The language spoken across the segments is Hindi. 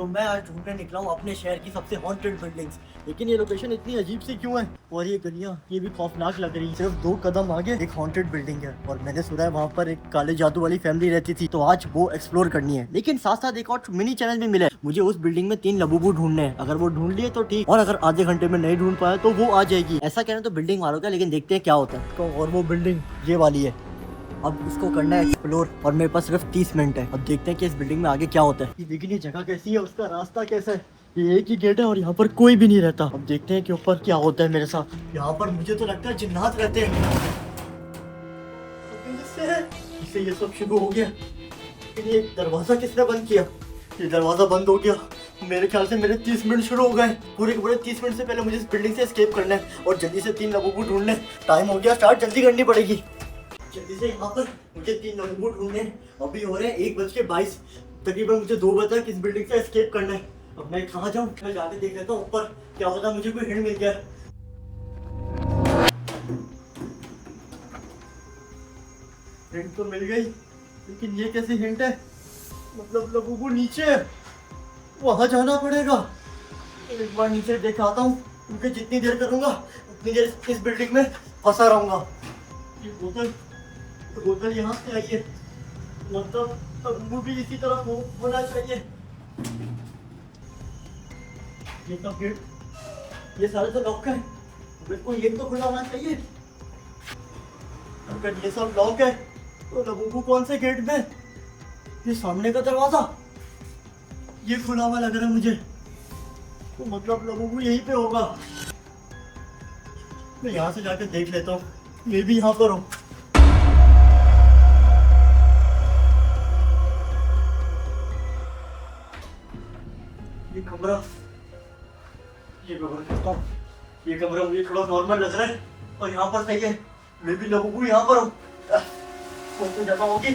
तो मैं आज ढूंढने निकला हूँ अपने शहर की सबसे हॉन्टेड बिल्डिंग्स। लेकिन ये लोकेशन इतनी अजीब सी क्यों है और ये गलियाँ ये भी खौफनाक लग रही है। सिर्फ 2 कदम आगे एक हॉन्टेड बिल्डिंग है और मैंने सुना है वहाँ पर एक काले जादू वाली फैमिली रहती थी, तो आज वो एक्सप्लोर करनी है। लेकिन साथ साथ एक और मिनी चैलेंज भी मिला है, मुझे उस बिल्डिंग में 3 लबूबू ढूंढने हैं। अगर वो ढूंढ लिए तो ठीक, और अगर आधे घंटे में नहीं ढूंढ पाया तो वो आ जाएगी। ऐसा कहना तो बिल्डिंग वालों का, लेकिन देखते हैं क्या होता है। और वो बिल्डिंग ये वाली है। अब इसको करना है एक्सप्लोर और मेरे पास सिर्फ 30 मिनट है। अब देखते हैं कि इस बिल्डिंग में आगे क्या होता है। लेकिन ये जगह कैसी है, उसका रास्ता कैसा है। ये एक ही गेट है और यहाँ पर कोई भी नहीं रहता। अब देखते हैं कि ऊपर क्या होता है मेरे साथ। यहाँ पर मुझे तो लगता है जिन्नात रहते हैं। इससे ये सब शुरू हो गया। लेकिन ये दरवाजा किसने बंद किया? ये दरवाजा बंद हो गया। मेरे ख्याल से मेरे 30 मिनट शुरू हो गए। पूरे के पूरे 30 मिनट से पहले मुझे इस बिल्डिंग से एस्केप करना है और जल्दी से 3 लबूबू ढूंढने। टाइम हो गया स्टार्ट, जल्दी करनी पड़ेगी। जल्दी से यहाँ पर मुझे 3 लबूबू ढूंढने। अभी हो रहे हैं 1:22। तकरीबन मुझे 2 बजे तक इस बिल्डिंग से एस्केप करना है। अब मैं कहाँ जाऊँ? मैं जाके देख लेता हूँ ऊपर क्या होता है, मुझे कोई हिंट मिल गया। हिंट तो मिल गई, लेकिन ये कैसी हिंट है? मतलब लबूबू नीचे है, वहां जाना पड़ेगा। एक बार नीचे देख आता हूँ, क्योंकि जितनी देर करूंगा उतनी देर इस बिल्डिंग में फंसा रहूंगा। ये बोतल यहाँ से आई है, मतलब लबूबू भी इसी तरफ होना चाहिए। ये सब गेट, ये सारे तो लॉक है, बिल्कुल ये तो खुला होना चाहिए। अगर ये सब लॉक है तो लबूबू कौन से गेट में? ये सामने का दरवाजा ये खुला हुआ लग रहा है मुझे, तो मतलब लबूबू यहीं पे होगा। मैं यहाँ से जाकर देख लेता हूँ, मैं भी यहाँ पर हूँ। ये कमरा ये कमरा मुझे थोड़ा नॉर्मल लग रहा है और यहाँ पर सही है। मैं भी लबूबू यहाँ पर हूँ। कौन सी जगह होगी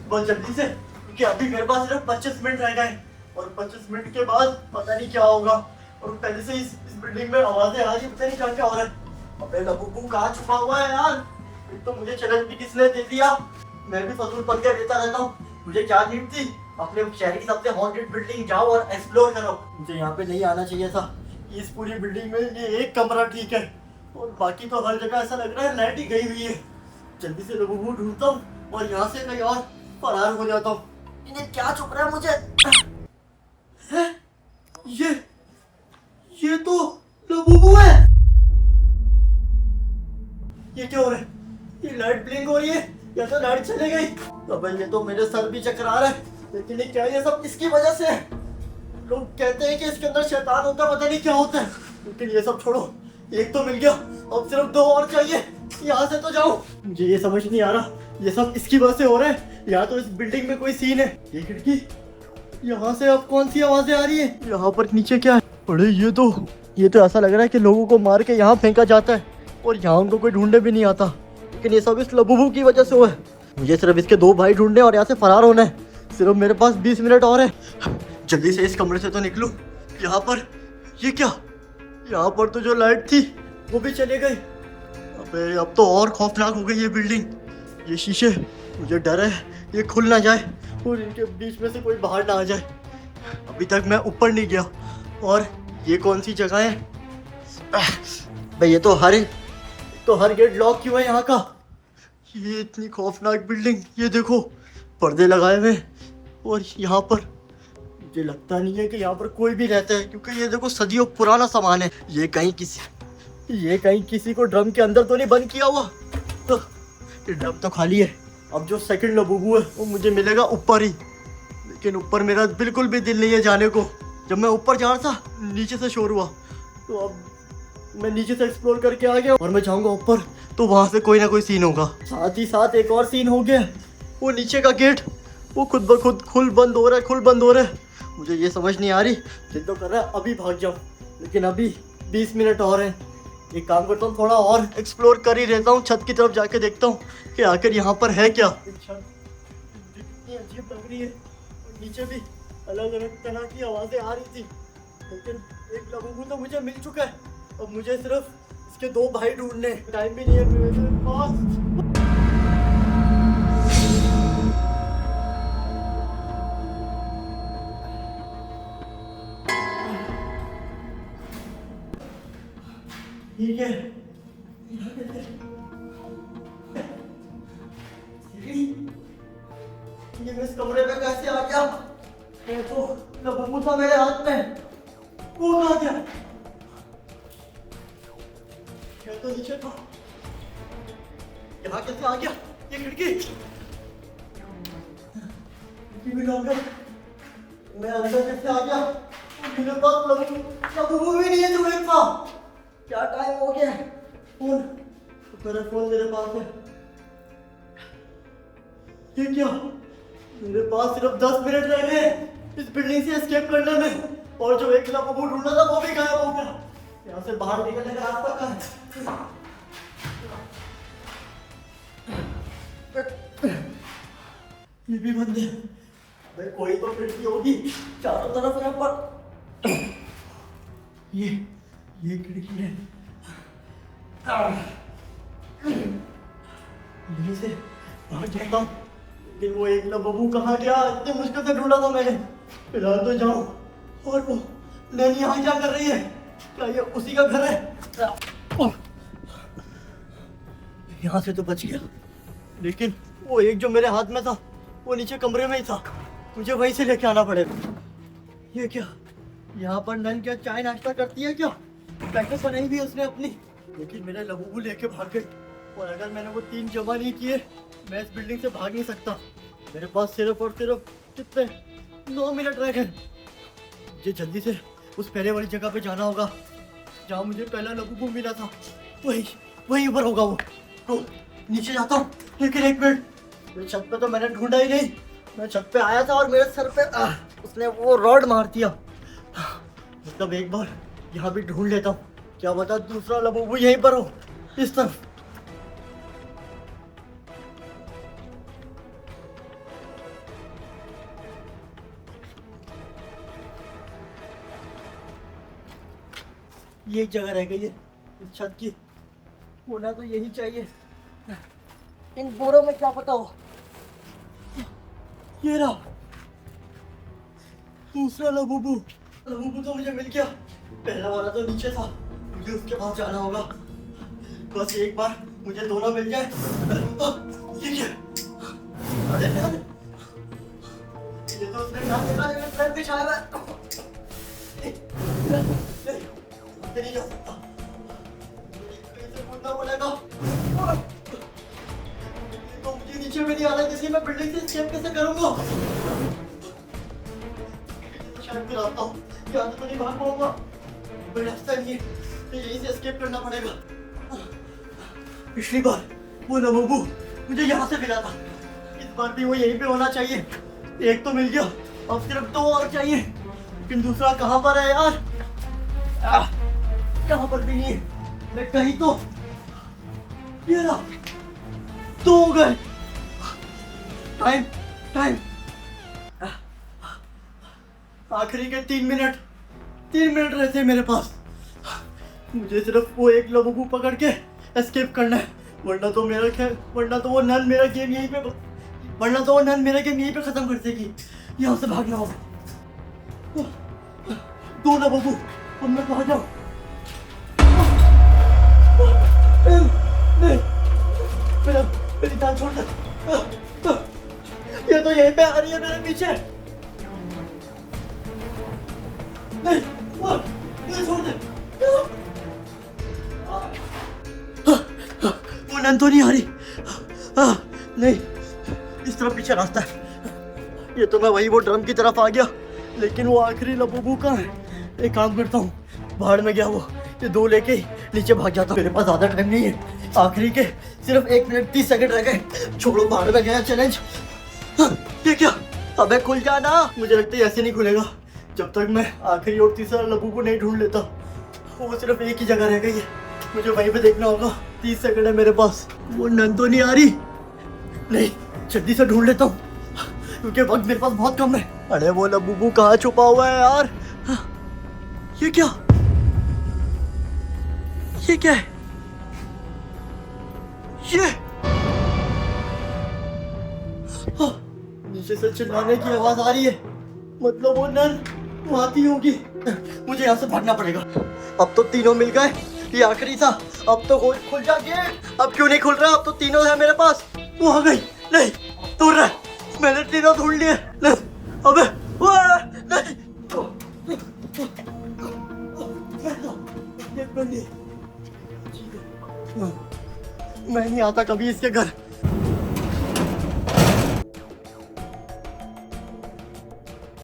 बहुत जल्दी से, क्योंकि अभी मेरे पास सिर्फ 25 मिनट रह गए और 25 मिनट के बाद पता नहीं क्या होगा। और पहले से इस बिल्डिंग में आवाजें आ रही, पता नहीं क्या क्या हो रहा है। अबे लबूबू कहाँ छुपा हुआ है यार? एक तो मुझे चैलेंज भी किसने दे दिया। मैं भी फजूल पल के रहता रहता हूँ। मुझे क्या नीड थी? अपने शहर की सबसे हॉन्टेड बिल्डिंग जाओ और एक्सप्लोर करो। मुझे यहाँ पे नहीं आना चाहिए था। इस पूरी बिल्डिंग में ये एक कमरा ठीक है और बाकी तो हर जगह ऐसा लग रहा है लाइट ही गई हुई है। जल्दी से लबूबू ढूंढता हूँ और यहाँ से कहीं और फरार हो जाता हूँ। इन्हें क्या चुप रहा है मुझे? है? ये तो लबूबू है। ये क्या हो रहा है? ये लाइट ब्लिंक हो रही है या तो लाइट चली गई। अबे ये तो मेरे सर भी चकरा रहा है। लेकिन ये क्या, ये सब किसकी वजह से है? लोग कहते हैं कि इसके अंदर शैतान होता है, पता नहीं क्या होता है। लेकिन ये सब छोड़ो, एक तो मिल गया, अब सिर्फ 2 और चाहिए। यहाँ से तो जाओ। मुझे ये समझ नहीं आ रहा ये सब इसकी वजह से हो रहा है या तो इस बिल्डिंग में कोई सीन है। ये खिड़की, यहाँ से अब कौन सी आवाजें आ रही है? यहाँ पर नीचे क्या है? अरे ये तो ऐसा लग रहा है कि लोगों को मार के यहाँ फेंका जाता है और यहाँ उनको कोई ढूंढने भी नहीं आता। लेकिन ये सब इस लबूबू की वजह से हुआ है। मुझे सिर्फ इसके 2 भाई ढूंढने और यहाँ से फरार होना है। सिर्फ मेरे पास 20 मिनट और है। जल्दी से इस कमरे से तो निकलूं। यहाँ पर ये क्या? यहाँ पर तो जो लाइट थी वो भी चली गई। अबे अब तो और खौफनाक हो गई ये बिल्डिंग। ये शीशे, मुझे डर है ये खुल ना जाए और इनके बीच में से कोई बाहर ना आ जाए। अभी तक मैं ऊपर नहीं गया। और ये कौन सी जगह है भाई? ये तो हर गेट लॉक क्यों है यहाँ का? ये इतनी खौफनाक बिल्डिंग, ये देखो पर्दे लगाए हुए और यहाँ पर मुझे लगता नहीं है कि यहाँ पर कोई भी रहता है, क्योंकि ये देखो सदियों पुराना सामान है। ये कहीं किसी को ड्रम के अंदर तो नहीं बंद किया हुआ? तो ये ड्रम तो खाली है। अब जो सेकंड लबूबू है वो मुझे मिलेगा ऊपर ही, लेकिन ऊपर मेरा बिल्कुल भी दिल नहीं है जाने को। जब मैं ऊपर जा रहा था नीचे से शोर हुआ, तो अब मैं नीचे से एक्सप्लोर करके आ गया और मैं जाऊँगा ऊपर तो वहाँ से कोई ना कोई सीन होगा। साथ ही साथ एक और सीन हो गया, वो नीचे का गेट वो खुद ब खुद खुल बंद हो रहा है। मुझे ये समझ नहीं आ रही। दिल तो कर रहा है अभी भाग जाऊँ, लेकिन अभी 20 मिनट और हैं। एक काम करता हूँ, थोड़ा और एक्सप्लोर कर ही रहता हूँ। छत की तरफ जाके देखता हूँ कि आखिर यहाँ पर है क्या। छत कितनी अजीब लग रही है और नीचे भी अलग अलग तरह की आवाज़ें आ रही थी। लेकिन एक लबूबू तो मुझे मिल चुका है। अब मुझे सिर्फ इसके 2 भाई ढूंढने। टाइम भी नहीं है मेरे पास। ठीक है। ये मैं इस कमरे में कैसे आ गया? ये तो लबू था मेरे हाथ में, वो कहाँ गया? ये तो नीचे था, यहाँ कैसे आ गया? ये खिड़की भी लॉक है। मैं अंदर कैसे आ गया? मेरे पास लबू भी नहीं है जो एक था। क्या टाइम हो गया? फोन, मेरा फोन मेरे पास है। ये क्या? मेरे पास सिर्फ 10 मिनट रह गए इस बिल्डिंग से एस्केप करने में, और जो एक लबू ढूंढना था वो भी गायब हो गया। यहाँ से बाहर निकलने का रास्ता कहाँ है? ये भी बंद है। भाई कोई तो खिड़की होगी चारों तरफ यहाँ पर। ये खिड़की है। यहीं से बाहर जाता हूँ, लेकिन वो एक लबू कहाँ गया? इतनी मुश्किल से ढूंढा था मैंने। फिलहाल तो जाऊँ। और वो नैनी यहाँ क्या कर रही है? क्या ये उसी का घर है? यहाँ से तो बच गया, लेकिन वो एक जो मेरे हाथ में था वो नीचे कमरे में ही था। मुझे वहीं से लेके आना पड़ेगा। ये क्या? यहाँ पर नन क्या चाय नाश्ता करती है क्या? प्रैक्टिस बनाई भी उसने अपनी, लेकिन मेरे लबू लेके भाग गए। और अगर मैंने वो 3 जमा नहीं किए, मैं इस बिल्डिंग से भाग नहीं सकता। मेरे पास सिर्फ और सिर्फ कितने 9 मिनट रह गए। मुझे जल्दी से उस पहले वाली जगह पे जाना होगा जहाँ मुझे पहला लबू मिला था। वही ऊपर होगा वो। तो नीचे जाता हूँ, लेकिन 1 मिनट, मेरे छत पे तो मैंने ढूंढा ही नहीं। मैं छत पे आया था और मेरे सर पे उसने वो रॉड मार दिया। मतलब एक बार यहाँ भी ढूंढ लेता हूँ, क्या बता दूसरा लबू यहीं पर हो, इस तरफ। ये जगह रह गई है इस छत की, होना तो यही चाहिए। इन बोरों में क्या पता हो। ये रहा दूसरा लबू तो मुझे मिल गया। पहला वाला तो नीचे था, मुझे उसके पास जाना होगा। बस एक बार मुझे दोनों मिल जाए। ये क्या? अरे ये तो उसने प्लान बिछाया हुआ है। नहीं जा सकता, मुझे पड़ेगा। तो मुझे नीचे में नहीं आ रहा, इसलिए मैं बिल्डिंग से एस्केप कैसे करूंगा? शायद फिर आता हूँ, यहाँ से तो नहीं भाग पाऊंगा। कोई रास्ता नहीं है, तो यहीं से एस्केप करना पड़ेगा। पिछली बार वो लबू मुझे यहाँ से मिला था, इस बार भी वो यहीं पे होना चाहिए। एक तो मिल गया, अब सिर्फ 2 और चाहिए, लेकिन दूसरा कहाँ पर है यार? यहाँ पर भी नहीं है। मैं कहीं तो, ये रहा, 2 हो गए। टाइम आखिरी के 3 मिनट रहते हैं मेरे पास। मुझे सिर्फ वो एक लबू पकड़ के एस्केप करना है, वरना तो वो नन मेरा गेम यहीं पे खत्म कर देगी। यहाँ से भागना होगा। 2 लबू, अब मैं कहाँ जाऊँ? नहीं, मेरी जान छोड़ दे। ये तो यहीं पे आ रही है मेरे पीछे। नहीं, छोड़ दे। वो नन तो नहीं आ रही। नहीं, इस तरफ पीछे रास्ता है। ये तो मैं वो ड्रम की तरफ आ गया, लेकिन वो आखिरी लबू कहाँ है? एक काम करता हूँ, बाहर में गया वो, ये 2 लेके ही नीचे भाग जाता हूँ। मेरे पास ज़्यादा टाइम नहीं है, आखिरी के सिर्फ 1 मिनट 30 सेकंड रह गए। छोड़ो, बाहर में गया चैलेंज। ये क्या? अबे खुल जाना। मुझे लगता है ऐसे नहीं खुलेगा जब तक मैं आखिरी और तीसरा लबू को नहीं ढूंढ लेता। वो सिर्फ एक ही जगह रह गई है, मुझे वहीं पे देखना होगा। 30 सेकंड है मेरे पास। वो नन तो नहीं आ रही। नहीं, जल्दी से ढूंढ लेता हूँ क्योंकि वक्त मेरे पास बहुत कम है। अरे वो लबू कहाँ छुपा हुआ है यार? ये क्या है? ये नीचे से चिल्लाने की आवाज आ रही है, मतलब वो नन आती होगी। मुझे यहाँ से भागना पड़ेगा। अब तो तीनों मिल गए, ये आखिरी था। अब तो खुल जा गेट। अब क्यों नहीं खुल रहा? अब तो तीनों है मेरे पास। वो आ गई। नहीं दूर रह, मैंने तीनों ढूंढ लिए। नहीं अबे वाह, नहीं मैं नहीं आता कभी इसके घर।